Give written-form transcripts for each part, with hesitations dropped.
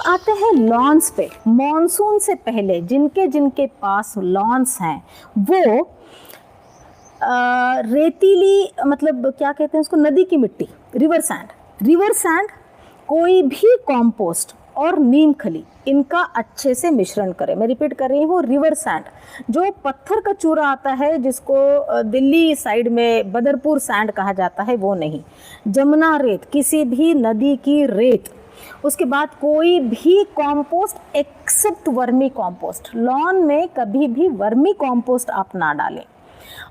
आते हैं लॉन्स पे। मॉनसून से पहले जिनके जिनके पास लॉन्स हैं वो रेतीली, मतलब क्या कहते हैं उसको, नदी की मिट्टी, रिवर सैंड, कोई भी कॉम्पोस्ट और नीम खली, इनका अच्छे से मिश्रण करें। मैं रिपीट कर रही हूँ, रिवर सैंड जो पत्थर का चूरा आता है जिसको दिल्ली साइड में बदरपुर सैंड कहा जाता है, वो नहीं, जमुना रेत, किसी भी नदी की रेत। उसके बाद कोई भी compost except vermi compost. Lawn में कभी भी वर्मी कॉम्पोस्ट आप ना डालें,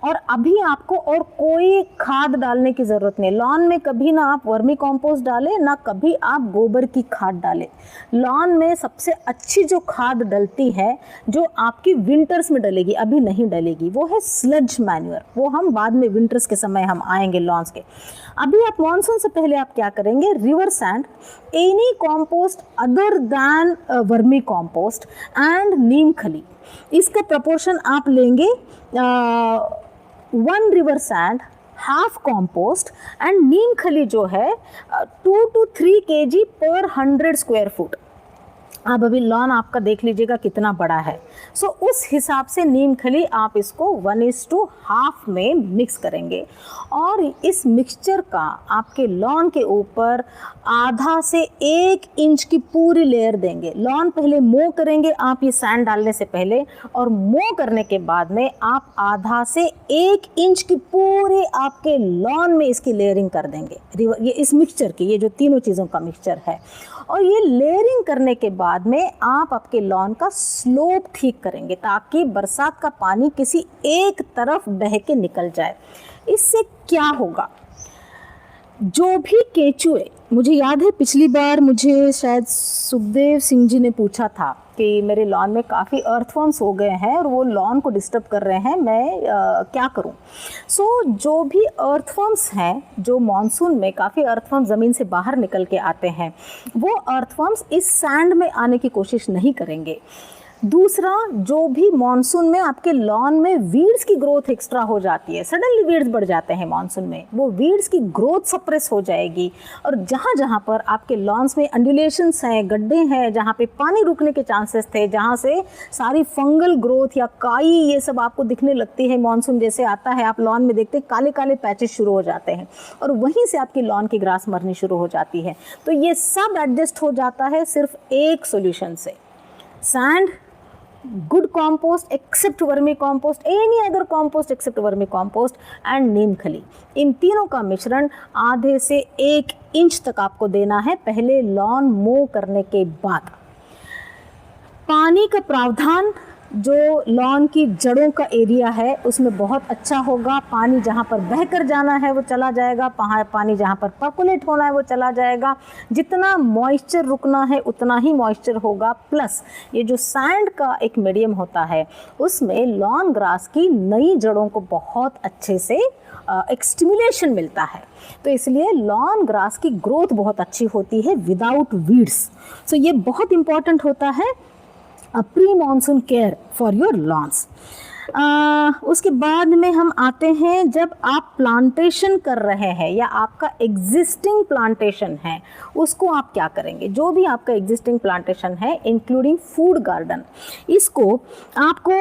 और अभी आपको और कोई खाद डालने की ज़रूरत नहीं। लॉन में कभी ना आप वर्मी कॉम्पोस्ट डालें, ना कभी आप गोबर की खाद डालें। लॉन में सबसे अच्छी जो खाद डलती है, जो आपकी विंटर्स में डलेगी, अभी नहीं डलेगी, वो है स्लज मैन्योर। वो हम बाद में विंटर्स के समय हम आएंगे लॉन्स के। अभी आप मॉनसून से पहले आप क्या करेंगे, river sand, any compost other than vermicompost and नीम खली, इसका प्रपोर्शन आप लेंगे 1 river sand, half compost and नीम खली जो है 2 to 3 kg पर 100 स्क्वायर फुट। अब अभी लॉन आपका देख लीजिएगा कितना बड़ा है, सो उस हिसाब से नीम खली आप इसको 1:1/2 में मिक्स करेंगे, और इस मिक्सचर का आपके लॉन के ऊपर आधा से 1 इंच की पूरी लेयर देंगे। लॉन पहले मो करेंगे आप ये सैंड डालने से पहले, और मो करने के बाद में आप आधा से 1 इंच की पूरे आपके लॉन में इसकी लेयरिंग कर देंगे, ये इस मिक्सचर की, ये जो तीनों चीज़ों का मिक्सचर है। और ये लेयरिंग करने के बाद में आप आपके लॉन का स्लोप ठीक करेंगे, ताकि बरसात का पानी किसी एक तरफ बह के निकल जाए। इससे क्या होगा, जो भी केंचुए, मुझे याद है पिछली बार मुझे शायद सुखदेव सिंह जी ने पूछा था कि मेरे लॉन में काफ़ी अर्थवर्म्स हो गए हैं और वो लॉन को डिस्टर्ब कर रहे हैं, मैं क्या करूं। सो जो भी अर्थवर्म्स हैं, जो मॉनसून में काफ़ी अर्थवर्म्स ज़मीन से बाहर निकल के आते हैं, वो अर्थवर्म्स इस सैंड में आने की कोशिश नहीं करेंगे। दूसरा, जो भी मॉनसून में आपके लॉन में वीड्स की ग्रोथ एक्स्ट्रा हो जाती है, सडनली वीड्स बढ़ जाते हैं मॉनसून में, वो वीड्स की ग्रोथ सप्रेस हो जाएगी। और जहाँ जहाँ पर आपके लॉन्स में अंडुलेशंस हैं, गड्ढे हैं, जहाँ पे पानी रुकने के चांसेस थे, जहाँ से सारी फंगल ग्रोथ या काई ये सब आपको दिखने लगती है, मॉनसून जैसे आता है आप लॉन में देखते काले काले पैचेस शुरू हो जाते हैं, और वहीं से आपकी लॉन की ग्रास मरनी शुरू हो जाती है। तो ये सब एडजस्ट हो जाता है सिर्फ एक सोल्यूशन से, sand, good compost except vermi compost, any other compost except vermi compost and नीम खली। इन तीनों का मिश्रण आधे से 1 इंच तक आपको देना है पहले लॉन मो करने के बाद। पानी का प्रावधान जो लॉन की जड़ों का एरिया है उसमें बहुत अच्छा होगा। पानी जहाँ पर बहकर जाना है वो चला जाएगा, पानी जहाँ पर पर्कुलेट होना है वो चला जाएगा। जितना मॉइस्चर रुकना है उतना ही मॉइस्चर होगा। प्लस ये जो सैंड का एक मीडियम होता है उसमें लॉन ग्रास की नई जड़ों को बहुत अच्छे से एक स्टिमुलेशन मिलता है, तो इसलिए लॉन ग्रास की ग्रोथ बहुत अच्छी होती है विदाउट वीड्स। सो ये बहुत इम्पॉर्टेंट होता है pre monsoon care for your lawns. उसके बाद में हम आते हैं, जब आप प्लांटेशन कर रहे हैं या आपका एग्जिस्टिंग प्लांटेशन है उसको आप क्या करेंगे। जो भी आपका एग्जिस्टिंग प्लांटेशन है इंक्लूडिंग फूड गार्डन, इसको आपको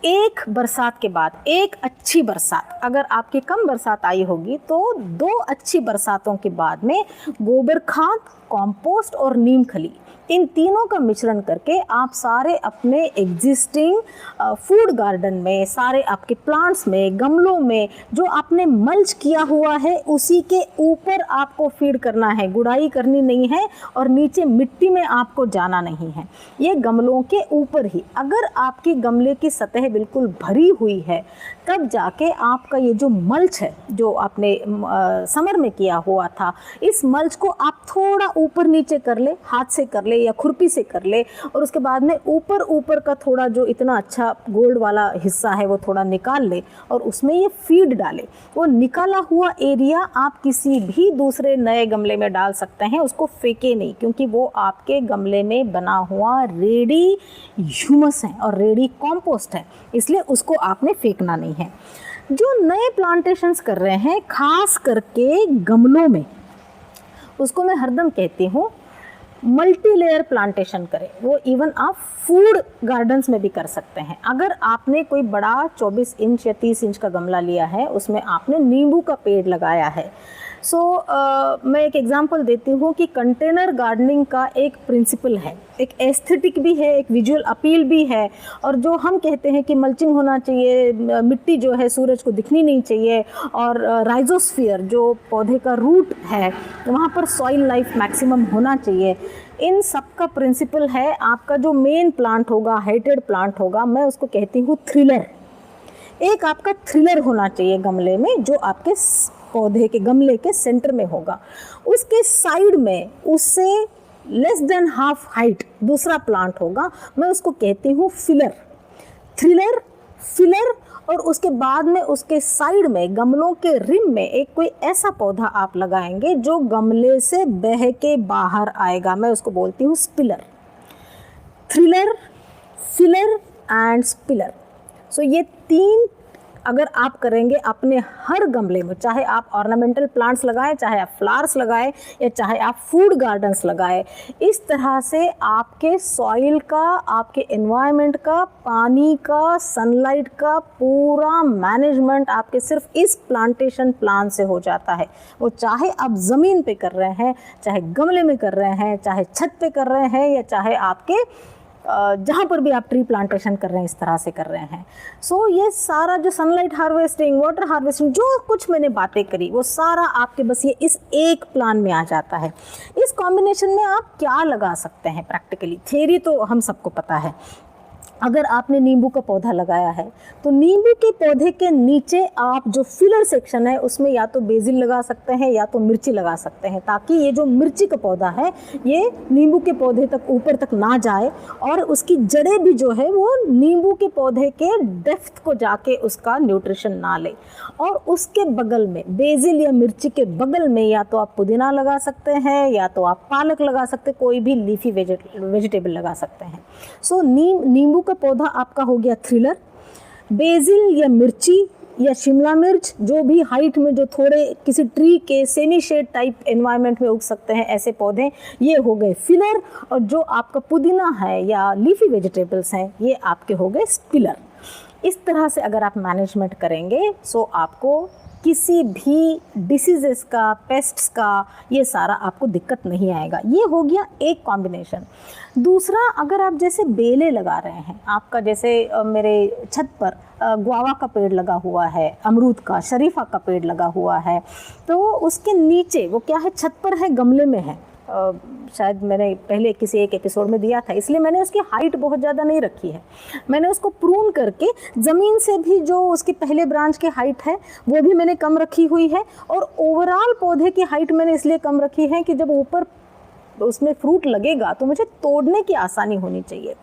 एक बरसात के बाद, एक अच्छी बरसात, अगर आपकी कम बरसात आई होगी तो 2 अच्छी बरसातों के बाद में गोबर खाद, कॉम्पोस्ट और नीम खली, इन तीनों का मिश्रण करके आप सारे अपने एग्जिस्टिंग फूड गार्डन में, सारे आपके प्लांट्स में, गमलों में जो आपने मल्च किया हुआ है उसी के ऊपर आपको फीड करना है। गुड़ाई करनी नहीं है और नीचे मिट्टी में आपको जाना नहीं है, ये गमलों के ऊपर ही। अगर आपकी गमले की सतह बिल्कुल भरी हुई है तब जाके आपका ये जो मल्च है जो आपने समर में किया हुआ था, इस मल्च को आप थोड़ा ऊपर नीचे कर ले, हाथ से कर ले या खुरपी से कर ले, और उसके बाद में ऊपर का थोड़ा जो इतना अच्छा गोल्ड वाला हिस्सा है वो थोड़ा निकाल ले और उसमें ये फीड डाले। वो निकाला हुआ एरिया आप किसी भी दूसरे नए गमले में डाल सकते हैं, उसको फेंके नहीं, क्योंकि वो आपके गमले में बना हुआ रेडी ह्यूमस है और रेडी कॉम्पोस्ट है, इसलिए उसको आपने फेंकना नहीं है। जो नए प्लांटेशंस कर रहे हैं खास करके गमलों में, उसको मैं हरदम कहती हूँ मल्टी लेयर प्लांटेशन करें, वो इवन आप फूड गार्डन्स में भी कर सकते हैं। अगर आपने कोई बड़ा 24 इंच या 30 इंच का गमला लिया है, उसमें आपने नींबू का पेड़ लगाया है, सो मैं एक एग्जांपल देती हूँ कि कंटेनर गार्डनिंग का एक प्रिंसिपल है, एक एस्थेटिक भी है, एक विजुअल अपील भी है। और जो हम कहते हैं कि मल्चिंग होना चाहिए, मिट्टी जो है सूरज को दिखनी नहीं चाहिए, और राइजोस्फीयर जो पौधे का रूट है वहाँ पर सॉइल लाइफ मैक्सिमम होना चाहिए, इन सब का प्रिंसिपल है। आपका जो मेन प्लांट होगा, हाइटेड प्लांट होगा, मैं उसको कहती हूँ थ्रिलर। एक आपका थ्रिलर होना चाहिए गमले में, जो आपके पौधे के गमले के सेंटर में होगा। उसके साइड में उससे लेस देन हाफ हाइट दूसरा प्लांट होगा, मैं उसको कहती हूँ फिलर। थ्रिलर, फिलर, और उसके बाद में उसके साइड में गमलों के रिम में एक कोई ऐसा पौधा आप लगाएंगे जो गमले से बह के बाहर आएगा, मैं उसको बोलती हूँ spiller. Thriller, filler and spiller. So ये 3 अगर आप करेंगे अपने हर गमले में, चाहे आप ऑर्नामेंटल प्लांट्स लगाएं, चाहे आप फ्लावर्स लगाएं, या चाहे आप फूड गार्डन्स लगाएं, इस तरह से आपके सॉइल का, आपके एनवायरनमेंट का, पानी का, सनलाइट का पूरा मैनेजमेंट आपके सिर्फ इस प्लांटेशन प्लान से हो जाता है। वो चाहे आप ज़मीन पे कर रहे हैं, चाहे गमले में कर रहे हैं, चाहे छत पे कर रहे हैं, या चाहे आपके जहाँ पर भी आप ट्री प्लांटेशन कर रहे हैं, इस तरह से कर रहे हैं। सो ये सारा जो सनलाइट हार्वेस्टिंग, वाटर हार्वेस्टिंग, जो कुछ मैंने बातें करी, वो सारा आपके बस ये इस एक प्लान में आ जाता है। इस कॉम्बिनेशन में आप क्या लगा सकते हैं प्रैक्टिकली, थियरी तो हम सबको पता है। अगर आपने नींबू का पौधा लगाया है तो नींबू के पौधे के नीचे आप जो फिलर सेक्शन है उसमें या तो बेसिल लगा सकते हैं या तो मिर्ची लगा सकते हैं, ताकि ये जो मिर्ची का पौधा है ये नींबू के पौधे तक ऊपर तक ना जाए, और उसकी जड़ें भी जो है वो नींबू के पौधे के डेप्थ को जाके उसका न्यूट्रिशन ना ले। और उसके बगल में बेसिल या मिर्ची के बगल में या तो आप पुदीना लगा सकते हैं, या तो आप पालक लगा सकते हैं, कोई भी लीफी वेजिटेबल लगा सकते हैं। सो नींबू का पौधा आपका हो गया थ्रिलर। बेसिल या मिर्ची या शिमला मिर्च, जो भी हाइट में जो थोड़े किसी ट्री के सेमी शेड टाइप एनवायरनमेंट में उग सकते हैं, ऐसे पौधे, ये हो गए फिलर। और जो आपका पुदीना है या लीफी वेजिटेबल्स हैं, ये आपके हो गए स्पिलर। इस तरह से अगर आप मैनेजमेंट करेंगे सो आपको किसी भी डिसीजेस का, पेस्ट्स का, ये सारा आपको दिक्कत नहीं आएगा। ये हो गया एक कॉम्बिनेशन। दूसरा, अगर आप जैसे बेलें लगा रहे हैं, आपका जैसे मेरे छत पर गुआवा का पेड़ लगा हुआ है, अमरूद का, शरीफा का पेड़ लगा हुआ है, तो उसके नीचे वो क्या है, छत पर है, गमले में है, शायद मैंने पहले किसी एक एपिसोड में दिया था, इसलिए मैंने उसकी हाइट बहुत ज़्यादा नहीं रखी है। मैंने उसको प्रून करके ज़मीन से भी जो उसकी पहले ब्रांच की हाइट है वो भी मैंने कम रखी हुई है, और ओवरऑल पौधे की हाइट मैंने इसलिए कम रखी है कि जब ऊपर उसमें फ्रूट लगेगा तो मुझे तोड़ने की आसानी होनी चाहिए।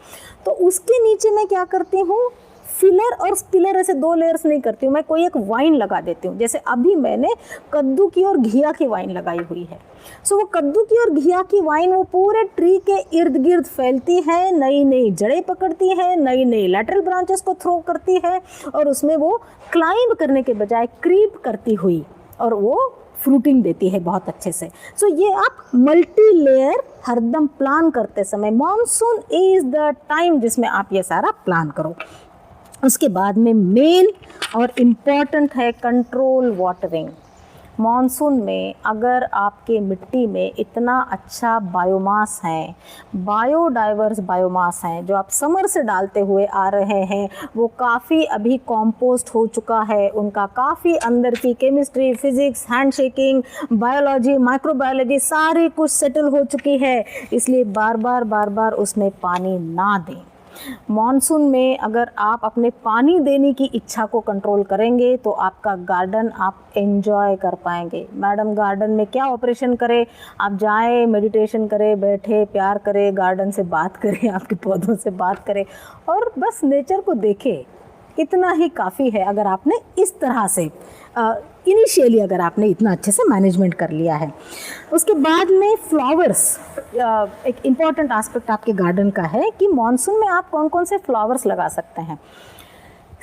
तो उसके नीचे मैं क्या करती हूँ, फिलर और स्पिलर ऐसे 2 लेयर्स नहीं करती हूँ, मैं कोई एक वाइन लगा देती हूँ। जैसे अभी मैंने कद्दू की और घिया की वाइन लगाई हुई है। सो वो कद्दू की और घिया की वाइन वो पूरे ट्री के इर्द गिर्द फैलती है, नई नई जड़ें पकड़ती है, नई नई लैटरल ब्रांचेस को थ्रो करती है, और उसमें वो क्लाइंब करने के बजाय क्रीप करती हुई और वो फ्रूटिंग देती है बहुत अच्छे से। सो ये आप मल्टी लेयर हरदम प्लान करते समय, मॉनसून इज़ द टाइम जिसमें आप ये सारा प्लान करो। उसके बाद में मेन और इम्पॉर्टेंट है कंट्रोल वाटरिंग। मॉनसून में अगर आपके मिट्टी में इतना अच्छा बायोमास है, बायोडाइवर्स बायोमास हैं, जो आप समर से डालते हुए आ रहे हैं, वो काफ़ी अभी कॉम्पोस्ट हो चुका है, उनका काफ़ी अंदर की chemistry, physics, handshaking, biology, microbiology सारी कुछ सेटल हो चुकी है, इसलिए बार बार उसमें पानी ना दें। मॉनसून में अगर आप अपने पानी देने की इच्छा को कंट्रोल करेंगे तो आपका गार्डन आप एंजॉय कर पाएंगे। मैडम गार्डन में क्या ऑपरेशन करें, आप जाएं, मेडिटेशन करें, बैठे, प्यार करें, गार्डन से बात करें, आपके पौधों से बात करें, और बस नेचर को देखें, इतना ही काफ़ी है। अगर आपने इस तरह से इनिशियली अगर आपने इतना अच्छे से मैनेजमेंट कर लिया है। उसके बाद में फ्लावर्स, एक इम्पॉर्टेंट एस्पेक्ट आपके गार्डन का है कि मॉनसून में आप कौन कौन से फ्लावर्स लगा सकते हैं।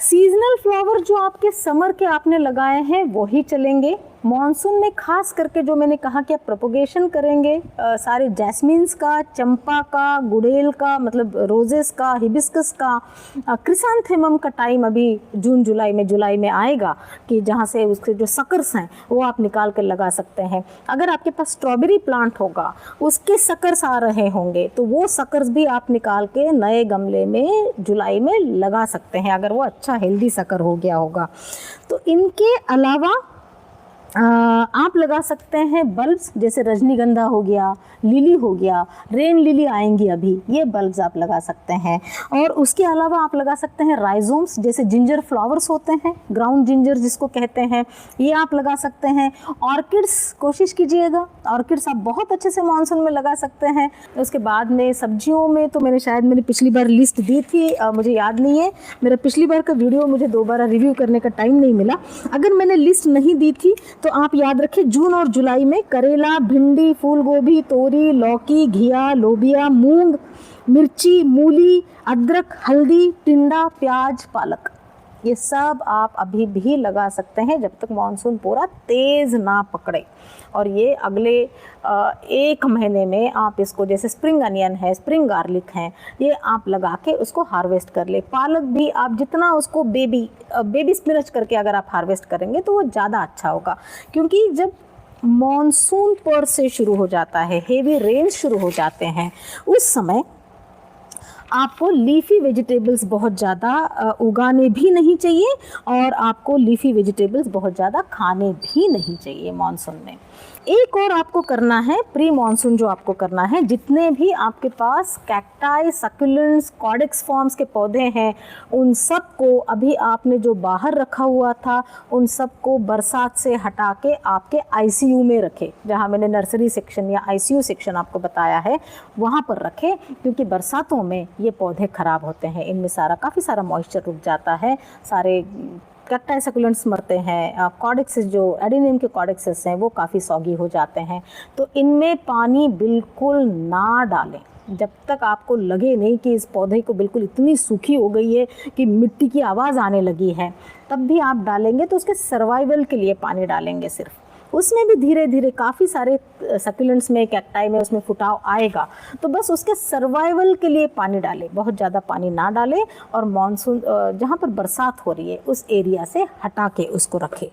सीजनल फ्लावर जो आपके समर के आपने लगाए हैं वो ही चलेंगे, मॉनसून में खास करके जो मैंने कहा कि आप प्रोपोगेशन करेंगे सारे जैस्मिन्स का, चंपा का, गुड़ेल का, मतलब रोजेस का, हिबिस्कस का, क्रिसैंथेमम का टाइम अभी जुलाई में आएगा कि जहाँ से उसके जो सकर्स हैं वो आप निकाल कर लगा सकते हैं। अगर आपके पास स्ट्रॉबेरी प्लांट होगा, उसके सकर्स आ रहे होंगे, तो वो सकर्स भी आप निकाल के नए गमले में जुलाई में लगा सकते हैं, अगर वो अच्छा हेल्दी सकर हो गया होगा। तो इनके अलावा आप लगा सकते हैं बल्ब्स, जैसे रजनीगंधा हो गया, लिली हो गया, रेन लिली आएंगी अभी, ये बल्ब्स आप लगा सकते हैं। और उसके अलावा आप लगा सकते हैं राइजोम्स, जैसे जिंजर फ्लावर्स होते हैं, ग्राउंड जिंजर जिसको कहते हैं, ये आप लगा सकते हैं। ऑर्किड्स कोशिश कीजिएगा, ऑर्किड्स आप बहुत अच्छे से मानसून में लगा सकते हैं। उसके बाद में सब्जियों में तो मैंने पिछली बार लिस्ट दी थी, मुझे याद नहीं है, मेरा पिछली बार का वीडियो मुझे दोबारा रिव्यू करने का टाइम नहीं मिला। अगर मैंने लिस्ट नहीं दी थी तो आप याद रखिए, जून और जुलाई में करेला, भिंडी, फूल गोभी, तोरी, लौकी, घिया, लोबिया, मूंग, मिर्ची, मूली, अदरक, हल्दी, टिंडा, प्याज, पालक, ये सब आप अभी भी लगा सकते हैं जब तक मानसून पूरा तेज़ ना पकड़े। और ये अगले 1 महीने में आप इसको, जैसे स्प्रिंग अनियन है, स्प्रिंग गार्लिक है, ये आप लगा के उसको हार्वेस्ट कर ले। पालक भी आप जितना उसको बेबी स्पिनच करके अगर आप हार्वेस्ट करेंगे तो वो ज़्यादा अच्छा होगा, क्योंकि जब मॉनसून पर से शुरू हो जाता है, हेवी रेन शुरू हो जाते हैं, उस समय आपको लीफी वेजिटेबल्स बहुत ज़्यादा उगाने भी नहीं चाहिए और आपको लीफी वेजिटेबल्स बहुत ज़्यादा खाने भी नहीं चाहिए मानसून में। एक और आपको करना है प्री मानसून, जो आपको करना है, जितने भी आपके पास कैक्टाई, सक्युलेंट्स, कॉडेक्स फॉर्म्स के पौधे हैं, उन सब को अभी आपने जो बाहर रखा हुआ था, उन सब को बरसात से हटा के आपके आईसीयू में रखें, जहाँ मैंने नर्सरी सेक्शन या आईसीयू सेक्शन आपको बताया है वहाँ पर रखें, क्योंकि बरसातों में ये पौधे ख़राब होते हैं, इनमें काफ़ी सारा मॉइस्चर रुक जाता है, सारे कैक्टाई सकुलेंट्स मरते हैं, कॉडेक्सेस जो एडेनियम के कॉडेक्सेस हैं वो काफ़ी सॉगी हो जाते हैं। तो इनमें पानी बिल्कुल ना डालें जब तक आपको लगे नहीं कि इस पौधे को बिल्कुल इतनी सूखी हो गई है कि मिट्टी की आवाज़ आने लगी है, तब भी आप डालेंगे तो उसके सर्वाइवल के लिए पानी डालेंगे सिर्फ। उसमें भी धीरे धीरे काफ़ी सारे सकुलेंट्स में, कैक्टाई में उसमें फुटाव आएगा, तो बस उसके सर्वाइवल के लिए पानी डालें, बहुत ज़्यादा पानी ना डालें, और मानसून जहाँ पर बरसात हो रही है उस एरिया से हटा के उसको रखें।